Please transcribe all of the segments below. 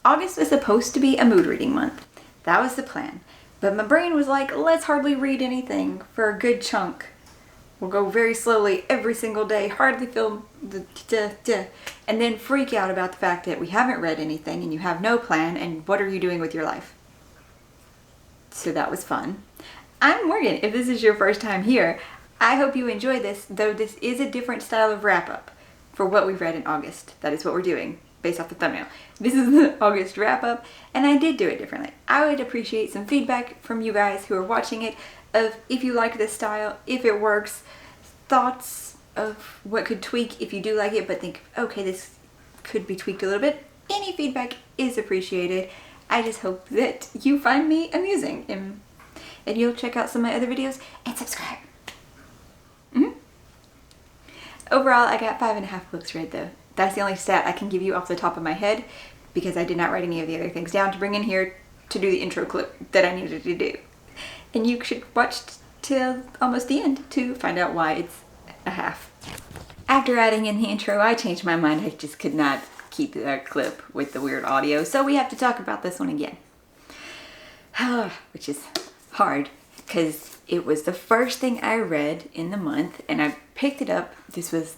August was supposed to be a mood reading month. That was the plan. But my brain was like, let's hardly read anything for a good chunk. We'll go very slowly every single day, hardly feel and then freak out about the fact that we haven't read anything and you have no plan and what are you doing with your life? So that was fun. I'm Morgan. If this is your first time here, I hope you enjoy this, though this is a different style of wrap-up for what we've read in August. That is what we're doing, based off the thumbnail. This is the August wrap-up, and I did do it differently. I would appreciate some feedback from you guys who are watching it of if you like this style, if it works, thoughts of what could tweak if you do like it, but think, okay, this could be tweaked a little bit. Any feedback is appreciated. I just hope that you find me amusing and you'll check out some of my other videos and subscribe. Overall, I got 5.5 books read though. That's the only stat I can give you off the top of my head because I did not write any of the other things down to bring in here to do the intro clip that I needed to do. And you should watch till almost the end to find out why it's a half. After adding in the intro, I changed my mind. I just could not keep that clip with the weird audio, so we have to talk about this one again. Which is hard because it was the first thing I read in the month and I picked it up. This was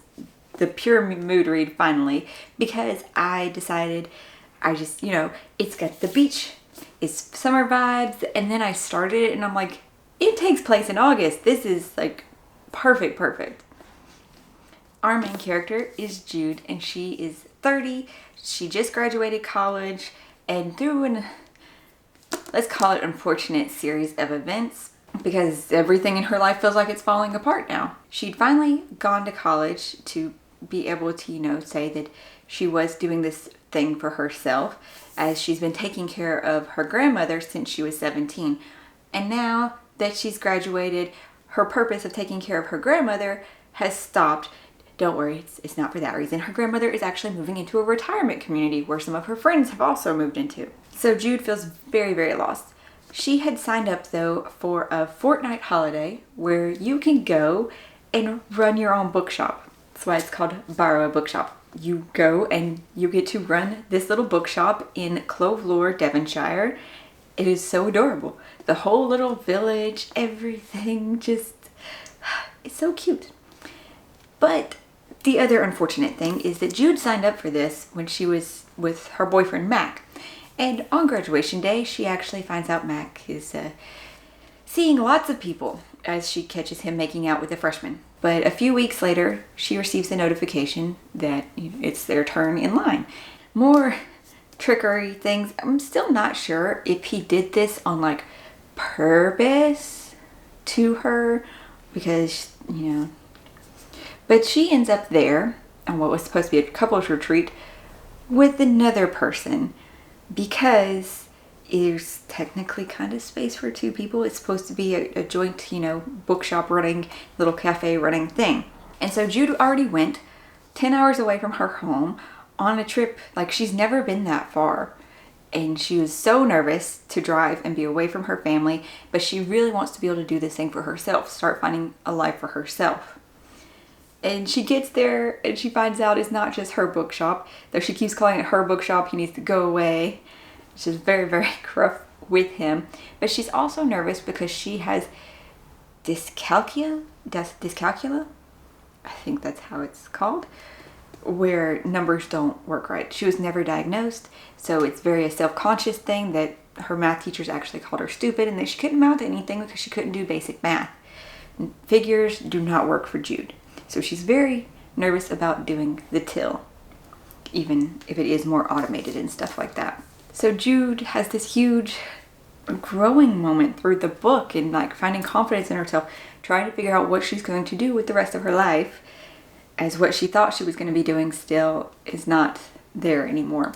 the pure mood read finally because I decided it's got the beach, it's summer vibes, and then I started it and I'm like, it takes place in August. This is like perfect. Our main character is Jude and she is 30. She just graduated college and through an, let's call it, unfortunate series of events because everything in her life feels like it's falling apart now. She'd finally gone to college to be able to, say that she was doing this thing for herself as she's been taking care of her grandmother since she was 17. And now that she's graduated, her purpose of taking care of her grandmother has stopped. Don't worry, it's not for that reason. Her grandmother is actually moving into a retirement community where some of her friends have also moved into. So Jude feels very lost. She had signed up though for a fortnight holiday where you can go and run your own bookshop. That's why it's called Borrow a Bookshop. You go and you get to run this little bookshop in Clovelure, Devonshire. It is so adorable. The whole little village, everything just, it's so cute. But the other unfortunate thing is that Jude signed up for this when she was with her boyfriend Mac. And on graduation day, she actually finds out Mac is seeing lots of people as she catches him making out with a freshman. But a few weeks later, she receives a notification that it's their turn in line. More trickery things. I'm still not sure if he did this on like purpose to her because, But she ends up there on what was supposed to be a couples retreat with another person because there's technically kind of space for two people. It's supposed to be a joint, bookshop running, little cafe running thing. And so Jude already went 10 hours away from her home on a trip. Like she's never been that far. And she was so nervous to drive and be away from her family, but she really wants to be able to do this thing for herself, start finding a life for herself. And she gets there and she finds out it's not just her bookshop. Though she keeps calling it her bookshop, he needs to go away. She's very gruff with him. But she's also nervous because she has dyscalculia? I think that's how it's called. Where numbers don't work right. She was never diagnosed. So it's very a self-conscious thing that her math teachers actually called her stupid and that she couldn't amount to anything because she couldn't do basic math. Figures do not work for Jude. So she's very nervous about doing the till, even if it is more automated and stuff like that. So Jude has this huge growing moment through the book and like finding confidence in herself, trying to figure out what she's going to do with the rest of her life as what she thought she was going to be doing still is not there anymore.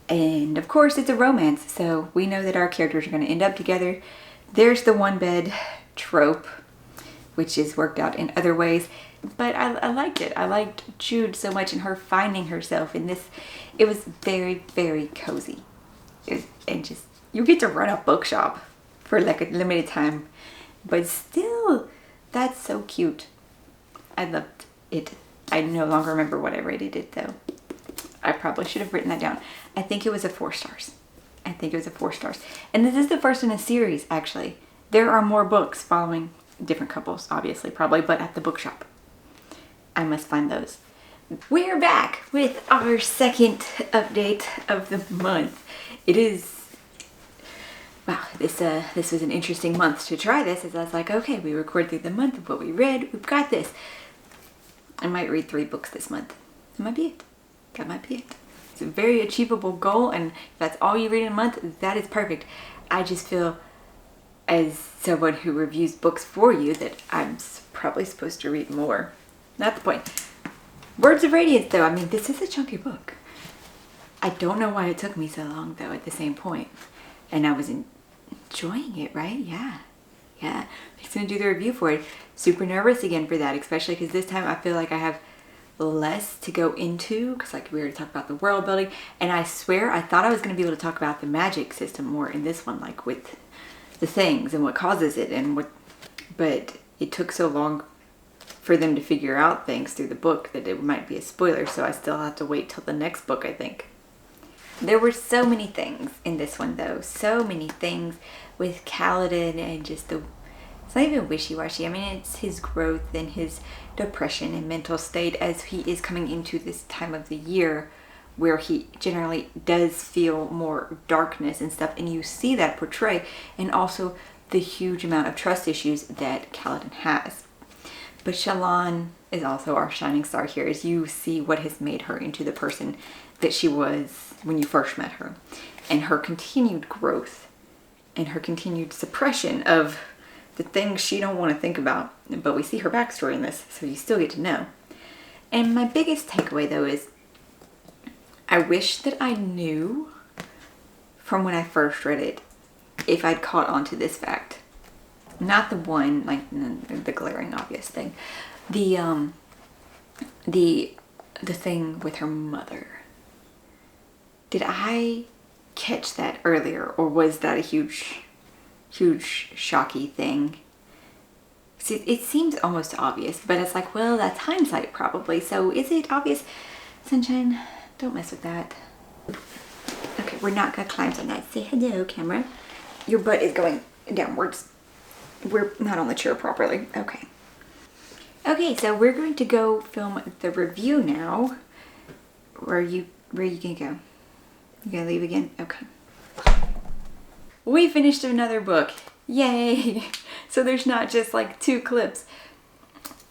And of course it's a romance, so we know that our characters are going to end up together. There's the one bed trope, which is worked out in other ways. But I liked it. I liked Jude so much and her finding herself in this. It was very cozy. And just, you get to run a bookshop for like a limited time. But still, that's so cute. I loved it. I no longer remember what I rated it though. I probably should have written that down. I think it was a 4 stars. I think it was a 4 stars. And this is the first in a series, actually. There are more books following different couples, obviously, probably, but at the bookshop. I must find those. We're back with our second update of the month. It is, wow, this was an interesting month to try this, as I was like, okay, we record through the month of what we read. We've got this. I might read 3 books this month. That might be it. That might be it. It's a very achievable goal, and if that's all you read in a month, that is perfect. I just feel, as someone who reviews books for you, that I'm probably supposed to read more. Not the point. Words of Radiance, though, I mean, this is a chunky book. I don't know why it took me so long, though, at the same point. And I was enjoying it, right? Yeah. I'm going to do the review for it. Super nervous again for that, especially because this time I feel like I have less to go into, because like we already talked about the world building, and I swear I thought I was going to be able to talk about the magic system more in this one, like with the things and what causes it and what, but it took so long for them to figure out things through the book that it might be a spoiler, so I still have to wait till the next book, I think. There were so many things in this one, though. So many things with Kaladin and just the... It's not even wishy-washy. I mean, it's his growth and his depression and mental state as he is coming into this time of the year where he generally does feel more darkness and stuff. And you see that portray, and also the huge amount of trust issues that Kaladin has. But Shallan is also our shining star here, as you see what has made her into the person that she was when you first met her. And her continued growth and her continued suppression of the things she don't want to think about. But we see her backstory in this, so you still get to know. And my biggest takeaway, though, is I wish that I knew from when I first read it if I'd caught on to this fact. Not the one, like the glaring obvious thing. The thing with her mother. Did I catch that earlier, or was that a huge shocky thing? See, it seems almost obvious, but it's like, well, that's hindsight probably. So is it obvious? Sunshine, don't mess with that. Okay, we're not gonna climb on that. Say hello, camera. Your butt is going downwards. We're not on the chair properly. Okay. Okay, so we're going to go film the review now. Where are you gonna go? You gonna leave again? Okay. We finished another book. Yay! So there's not just like 2 clips,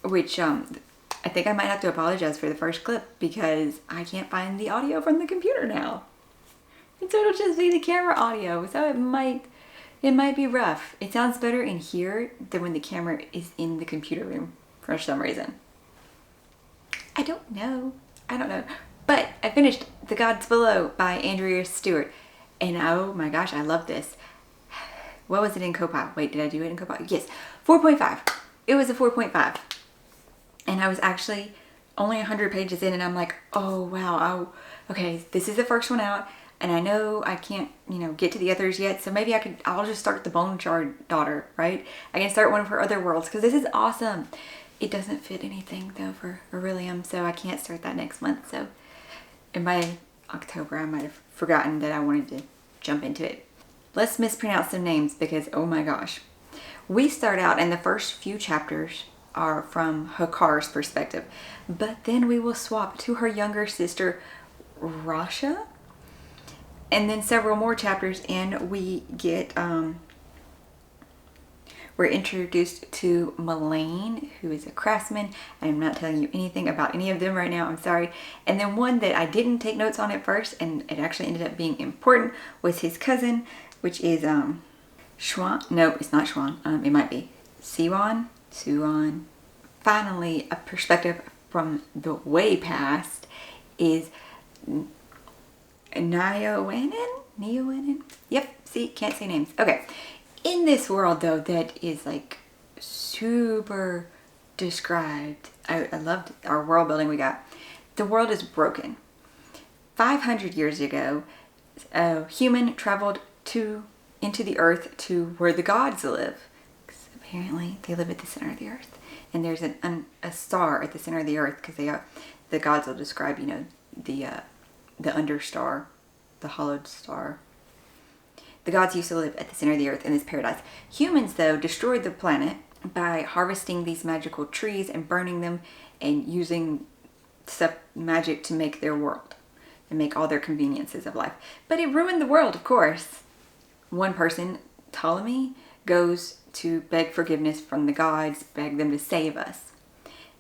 which I think I might have to apologize for the first clip because I can't find the audio from the computer now. And so it'll just be the camera audio. So it might be rough. It sounds better in here than when the camera is in the computer room for some reason. I don't know. But I finished The Gods Below by Andrea Stewart. And oh my gosh, I love this. What was it in Copilot? Wait, did I do it in Copilot? Yes, 4.5. It was a 4.5. And I was actually only 100 pages in and I'm like, oh wow, okay, this is the first one out. And I know I can't, get to the others yet. So maybe I'll just start the Bone Shard Daughter, right? I can start one of her other worlds because this is awesome. It doesn't fit anything though for Aurelium, so I can't start that next month. So, and by October, I might have forgotten that I wanted to jump into it. Let's mispronounce some names because, oh my gosh. We start out and the first few chapters are from Hakar's perspective. But then we will swap to her younger sister, Rasha. And then several more chapters and we get, we're introduced to Melaine, who is a craftsman. I'm not telling you anything about any of them right now, I'm sorry. And then one that I didn't take notes on at first, and it actually ended up being important, was his cousin, which is Schwan. No, it's not Schwan. It might be Siwan. Finally, a perspective from the way past is Neoenin? Yep, see, can't say names. Okay. In this world, though, that is like super described. I loved our world building we got. The world is broken. 500 years ago, a human traveled into the earth to where the gods live. 'Cause apparently, they live at the center of the earth. And there's a star at the center of the earth because the gods will describe, the the understar, the hollowed star. The gods used to live at the center of the earth in this paradise. Humans, though, destroyed the planet by harvesting these magical trees and burning them and using magic to make their world and make all their conveniences of life. But it ruined the world, of course. One person, Ptolemy, goes to beg forgiveness from the gods, beg them to save us.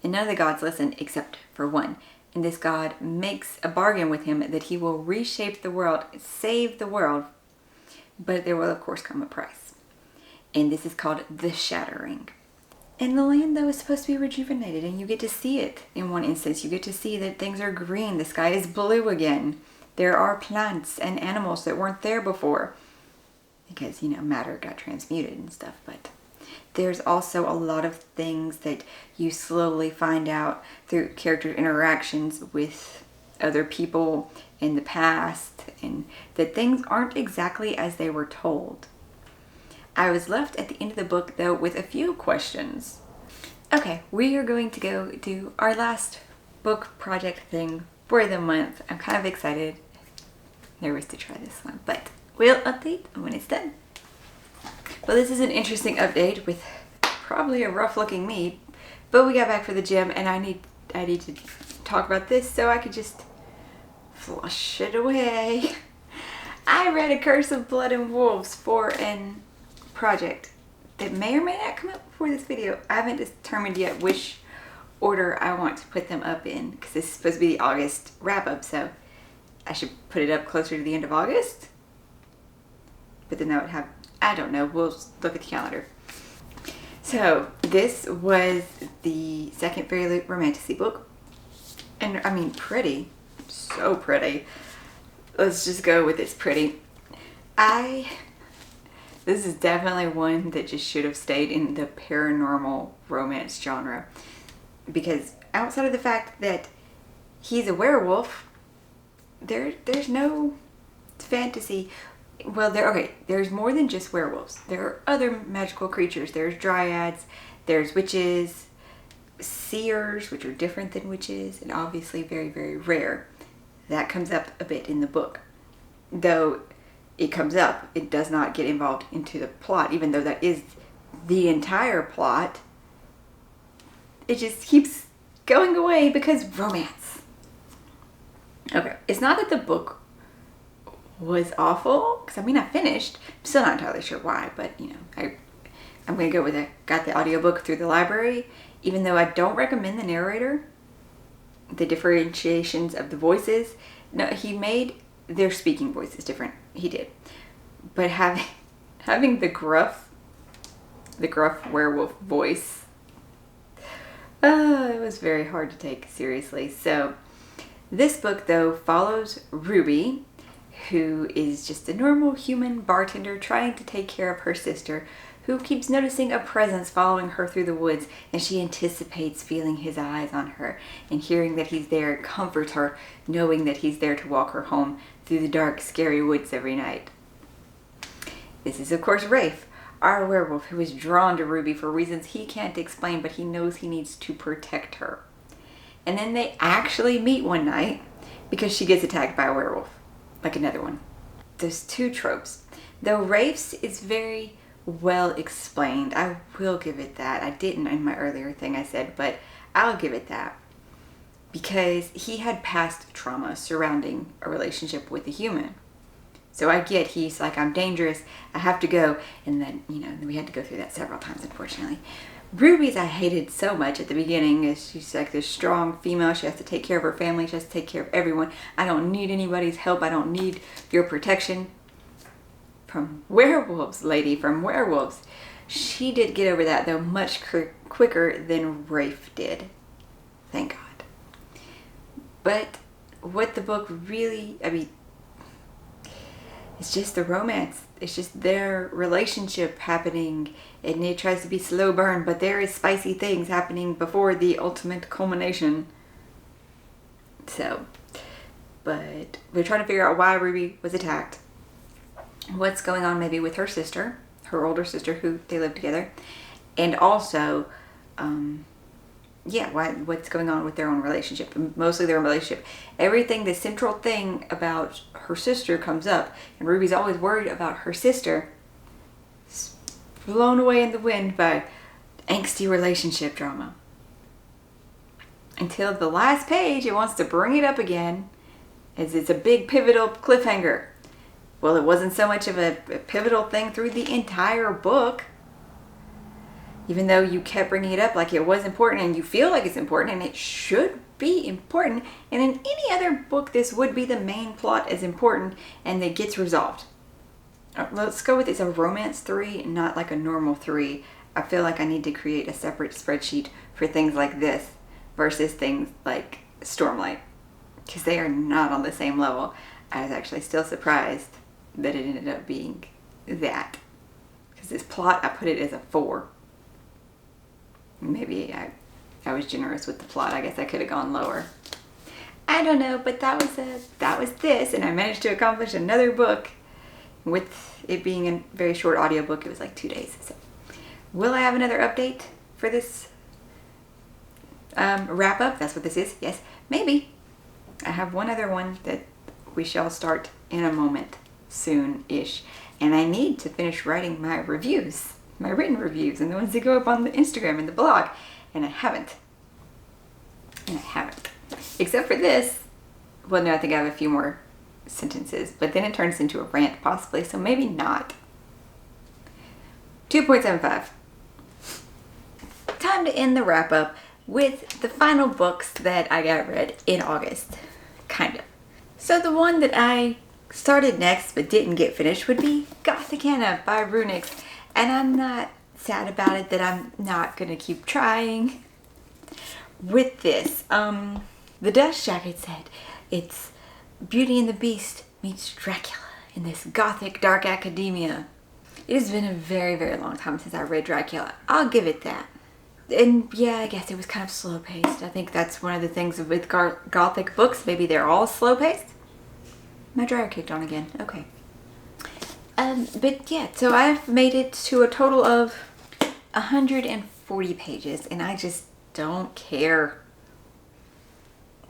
And none of the gods listen except for one. And this god makes a bargain with him that he will reshape the world, save the world, but there will of course come a price. And this is called the Shattering. And the land, though, is supposed to be rejuvenated, and you get to see it in one instance. You get to see that things are green, the sky is blue again. There are plants and animals that weren't there before because, matter got transmuted and stuff. But there's also a lot of things that you slowly find out through character interactions with other people in the past, and that things aren't exactly as they were told. I was left at the end of the book, though, with a few questions. Okay, we are going to go do our last book project thing for the month. I'm kind of excited, nervous to try this one, but we'll update when it's done. Well, this is an interesting update with probably a rough looking me, but we got back for the gym and I need to talk about this so I could just flush it away. I read A Curse of Blood and Wolves for an project that may or may not come up before this video. I haven't determined yet which order I want to put them up in because this is supposed to be the August wrap up, so I should put it up closer to the end of August. But then that would have, I don't know, we'll look at the calendar. So this was the second Fairy Romantasy book. And I mean, pretty, so pretty. Let's just go with it's pretty. This is definitely one that just should have stayed in the paranormal romance genre. Because outside of the fact that he's a werewolf, there's no fantasy. Well, there's more than just werewolves. There are other magical creatures. There's dryads, there's witches, seers, which are different than witches, and obviously very, very rare. That comes up a bit in the book. Though it comes up, it does not get involved into the plot, even though that is the entire plot. It just keeps going away because romance. Okay, it's not that the book was awful, because I finished. I'm still not entirely sure why, but I'm going to go with it. Got the audiobook through the library, even though I don't recommend the narrator. The differentiations of the voices. No, he made their speaking voices different. He did. But having the gruff werewolf voice, it was very hard to take seriously. So this book, though, follows Ruby, who is just a normal human bartender trying to take care of her sister, who keeps noticing a presence following her through the woods, and she anticipates feeling his eyes on her and hearing that he's there. It comforts her, knowing that he's there to walk her home through the dark, scary woods every night. This is, of course, Rafe, our werewolf, who is drawn to Ruby for reasons he can't explain, but he knows he needs to protect her. And then they actually meet one night because she gets attacked by a werewolf, like another one. There's two tropes. Though Rafe's is very well explained, I will give it that. I didn't in my earlier thing I said, but I'll give it that. Because he had past trauma surrounding a relationship with a human. So I get he's like, I'm dangerous, I have to go. And then, we had to go through that several times, unfortunately. Ruby's I hated so much at the beginning. Is she's like this strong female. She has to take care of her family. She has to take care of everyone. I don't need anybody's help. I don't need your protection. From werewolves, lady, from werewolves. She did get over that, though, much quicker than Rafe did. Thank God. But what the book really, it's just the romance. It's just their relationship happening, and it tries to be slow burn, but there is spicy things happening before the ultimate culmination. So, but we're trying to figure out why Ruby was attacked. What's going on maybe with her sister, her older sister, who they live together. And also, yeah, what's going on with their own relationship, mostly their own relationship. Everything, the central thing about her sister comes up, and Ruby's always worried about her sister. It's blown away in the wind by angsty relationship drama. Until the last page, it wants to bring it up again, as it's a big pivotal cliffhanger. Well, it wasn't so much of a pivotal thing through the entire book. Even though you kept bringing it up like it was important, and you feel like it's important, and it should be important. And in any other book, this would be the main plot as important, and it gets resolved. Let's go with it's a romance 3, not like a normal 3. I feel like I need to create a separate spreadsheet for things like this versus things like Stormlight, because they are not on the same level. I was actually still surprised that it ended up being that, because this plot, I put it as a 4. Maybe I was generous with the plot. I guess I could have gone lower. I don't know, but that was this, and I managed to accomplish another book with it being a very short audiobook. It was like 2 days. So, will I have another update for this wrap up? That's what this is. Yes, maybe. I have one other one that we shall start in a moment, soon-ish, and I need to finish writing my reviews. My written reviews and the ones that go up on the Instagram and the blog, and I haven't. Except for this. Well, no, I think I have a few more sentences, but then it turns into a rant possibly, so maybe not. 2.75. Time to end the wrap up with the final books that I got read in August. Kind of. So the one that I started next but didn't get finished would be Gothic Anna by Runix. And I'm not sad about it, that I'm not going to keep trying with this. The Dust Jacket said it's Beauty and the Beast meets Dracula in this gothic dark academia. It has been a very, very long time since I read Dracula. I'll give it that. And yeah, I guess it was kind of slow paced. I think that's one of the things with gothic books. Maybe they're all slow paced. My dryer kicked on again. Okay. But yeah, so I've made it to a total of 140 pages, and I just don't care.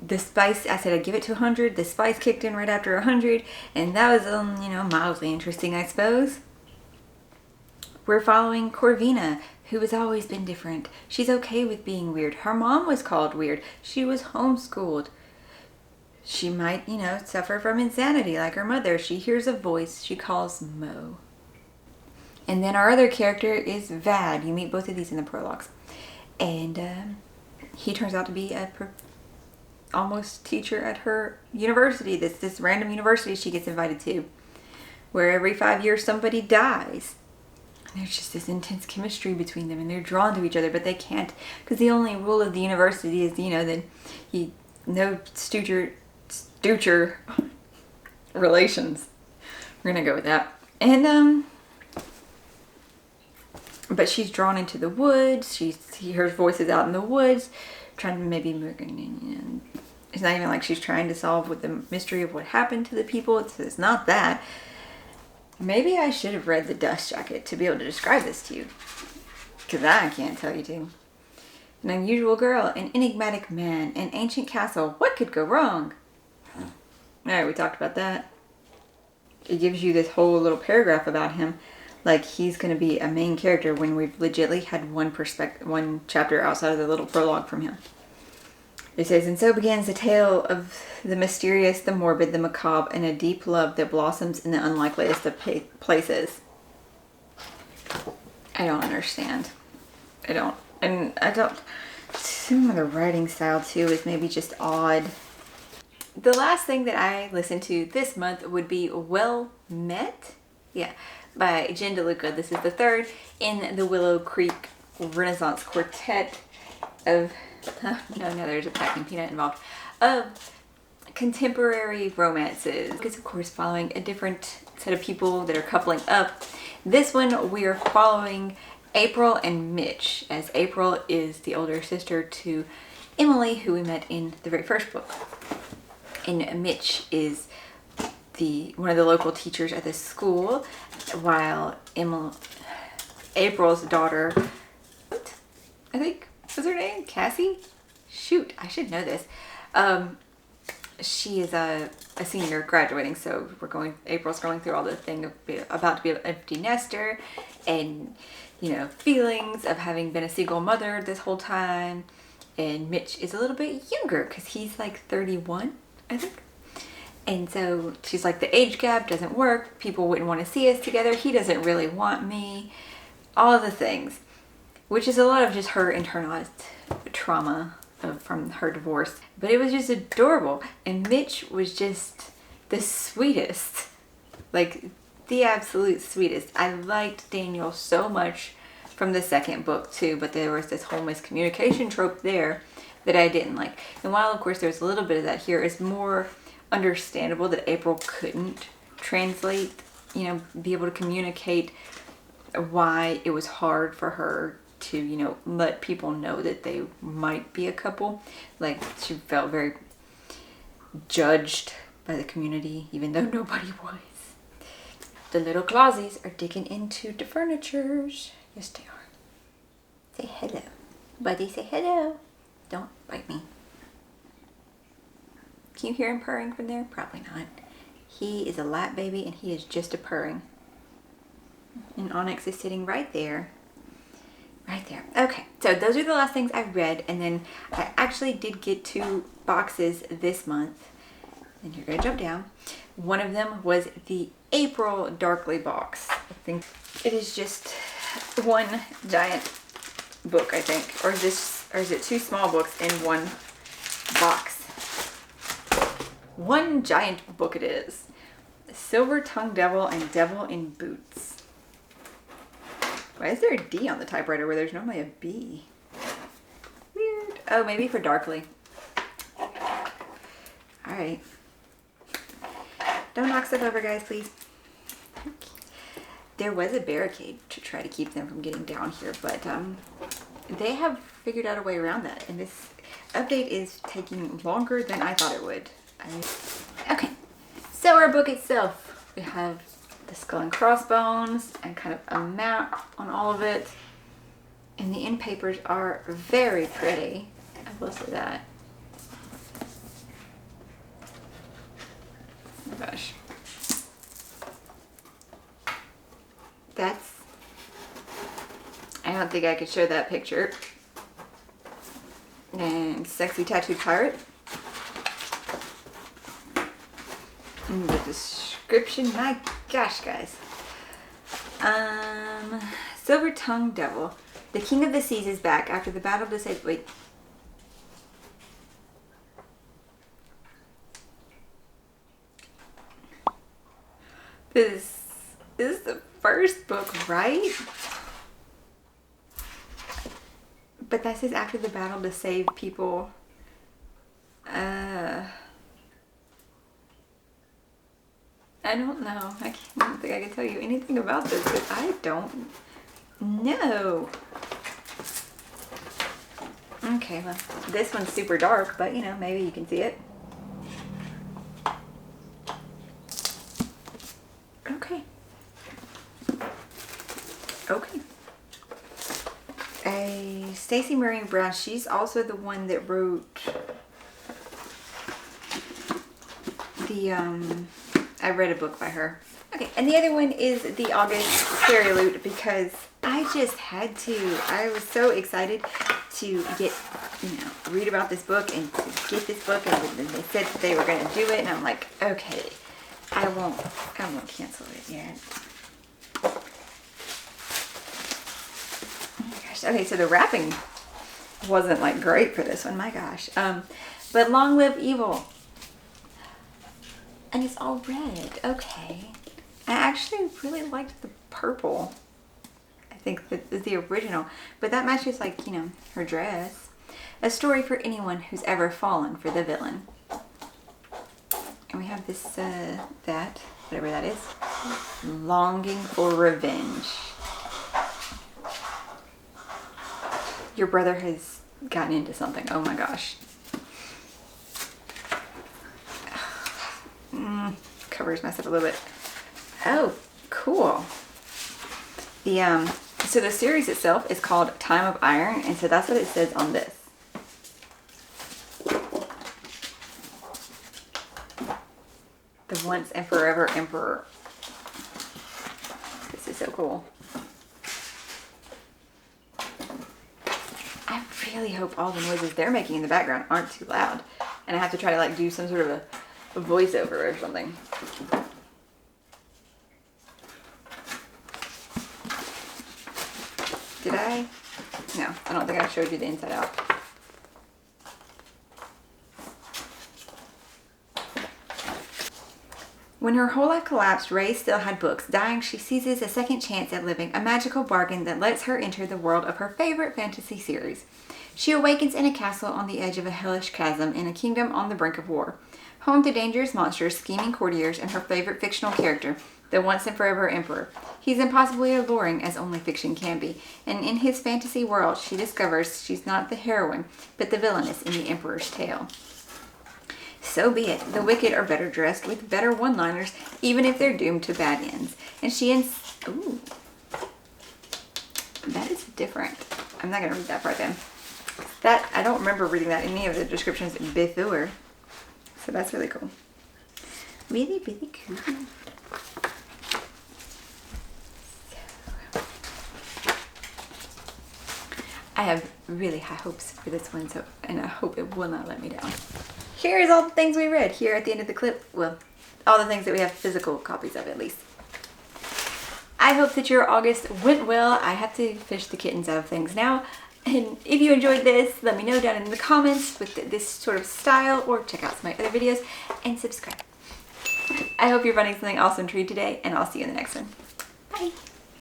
The spice, I said I'd give it to 100. The spice kicked in right after 100, and that was, mildly interesting, I suppose. We're following Corvina, who has always been different. She's okay with being weird. Her mom was called weird. She was homeschooled. She might, suffer from insanity like her mother. She hears a voice she calls Mo. And then our other character is Vad. You meet both of these in the prologues. And he turns out to be a almost teacher at her university. This random university she gets invited to, where every 5 years somebody dies. And there's just this intense chemistry between them, and they're drawn to each other, but they can't, because the only rule of the university is, that no stooger relations. We're gonna go with that. And but she's drawn into the woods. She hears voices out in the woods, trying to maybe it's not even like she's trying to solve with the mystery of what happened to the people. It's not that. Maybe I should have read The Dust Jacket to be able to describe this to you, because I can't tell you to. An unusual girl, an enigmatic man, an ancient castle. What could go wrong? Alright, we talked about that. It gives you this whole little paragraph about him, like he's going to be a main character, when we've legitly had one chapter outside of the little prologue from him. It says, and so begins the tale of the mysterious, the morbid, the macabre, and a deep love that blossoms in the unlikeliest of places. I don't understand. Some of the writing style too is maybe just odd. The last thing that I listened to this month would be Well Met, by Jen DeLuca. This is the third in the Willow Creek Renaissance Quartet of, there's a packing peanut involved, of contemporary romances. It's of course following a different set of people that are coupling up. This one we are following April and Mitch, as April is the older sister to Emily, who we met in the very first book. And Mitch is one of the local teachers at this school, while April's daughter, I think, What's her name? Cassie? Shoot, I should know this. She is a senior graduating, so April's going through all the thing of about to be an empty nester, and you know, feelings of having been a single mother this whole time. And Mitch is a little bit younger because he's like 31, I think. And so she's like, the age gap doesn't work. People wouldn't want to see us together. He doesn't really want me. All of the things, which is a lot of just her internalized trauma from her divorce. But it was just adorable. And Mitch was just the sweetest, like the absolute sweetest. I liked Daniel so much from the second book too, but there was this whole miscommunication trope there that I didn't like. And while of course there's a little bit of that here, it's more understandable that April couldn't translate, you know, be able to communicate why it was hard for her to, you know, let people know that they might be a couple. Like, she felt very judged by the community, even though nobody was. The little Clausies are digging into the furnitures. Yes, they are. Say hello. Buddy, say hello. Don't bite me. Can you hear him purring from there? Probably not. He is a lap baby and he is just a purring. And Onyx is sitting right there. Right there. Okay, so those are the last things I read, and then I actually did get 2 boxes this month. And you're gonna jump down. One of them was the April Darkly box. I think it is just one giant book, I think. Or is it 2 small books in one box? One giant book it is. Silver Tongue Devil and Devil in Boots. Why is there a D on the typewriter where there's normally a B? Weird. Oh, maybe for Darkly. Alright. Don't knock stuff over, guys, please. There was a barricade to try to keep them from getting down here, but they have figured out a way around that, and this update is taking longer than I thought it would. Okay, so our book itself, we have the skull and crossbones and kind of a map on all of it, and the end papers are very pretty. I will say that. Oh my gosh. I don't think I could show that picture. And Sexy Tattooed Pirate. And the description, my gosh, guys. Silver Tongue Devil. The King of the Seas is back after the battle to save... Wait. This is the first book, right? But that says after the battle to save people. I don't know. I don't think I can tell you anything about this because I don't know. Okay, well, this one's super dark, but you know, maybe you can see it. Okay. Okay. Stacey Marie Brown, she's also the one that wrote the, I read a book by her. Okay, and the other one is the August Fairy Loot because I just had to. I was so excited to get, you know, read about this book and to get this book, and then they said that they were going to do it, and I'm like, okay, I won't cancel it yet. Okay, so the wrapping wasn't like great for this one, my gosh. But Long Live Evil. And it's all red. Okay. I actually really liked the purple. I think that is the original. But that matches, like, you know, her dress. A story for anyone who's ever fallen for the villain. And we have this, that, whatever that is. Longing for Revenge. Your brother has gotten into something. Oh my gosh. Covers messed up a little bit. Oh, cool. The So the series itself is called Time of Iron, and so that's what it says on this. The Once and Forever Emperor. This is so cool. I really hope all the noises they're making in the background aren't too loud, and I have to try to like do some sort of a voiceover or something. Did I? No, I don't think I showed you the inside out. When her whole life collapsed, Ray still had books. Dying, she seizes a second chance at living, a magical bargain that lets her enter the world of her favorite fantasy series. She awakens in a castle on the edge of a hellish chasm in a kingdom on the brink of war. Home to dangerous monsters, scheming courtiers, and her favorite fictional character, the once and forever Emperor. He's impossibly alluring as only fiction can be, and in his fantasy world she discovers she's not the heroine, but the villainess in the Emperor's tale. So be it. The wicked are better dressed with better one-liners, even if they're doomed to bad ends. And ooh. That is different. I'm not going to read that part then. I don't remember reading that in any of the descriptions before. So that's really cool. Really, really cool. I have really high hopes for this one, and I hope it will not let me down. Here's all the things we read here at the end of the clip. Well, all the things that we have physical copies of at least. I hope that your August went well. I have to fish the kittens out of things now. And if you enjoyed this, let me know down in the comments with this sort of style, or check out some of my other videos and subscribe. I hope you're finding something awesome to read today, and I'll see you in the next one. Bye.